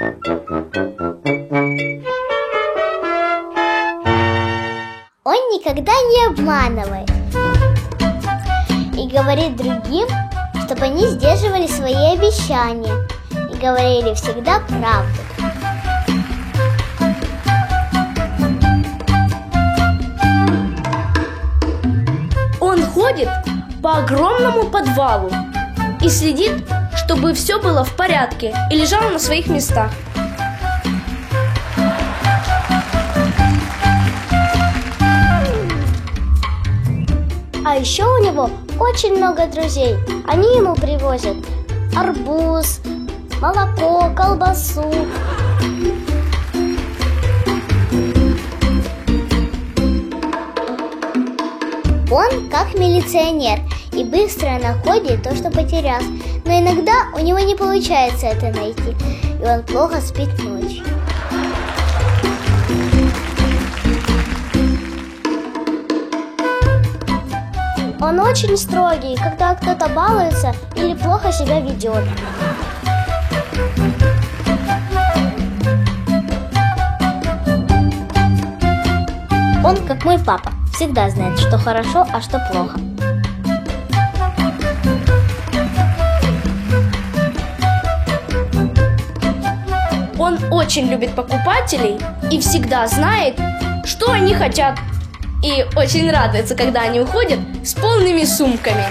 Он никогда не обманывает и говорит другим, чтобы они сдерживали свои обещания и говорили всегда правду. Он ходит по огромному подвалу и следит, чтобы все было в порядке и лежало на своих местах. А еще у него очень много друзей. Они ему привозят арбуз, молоко, колбасу. Он как милиционер и быстро находит то, что потерял. Но иногда у него не получается это найти, и он плохо спит ночью. Он очень строгий, когда кто-то балуется или плохо себя ведет. Он, как мой папа, всегда знает, что хорошо, а что плохо. Он очень любит покупателей и всегда знает, что они хотят. И очень радуется, когда они уходят с полными сумками.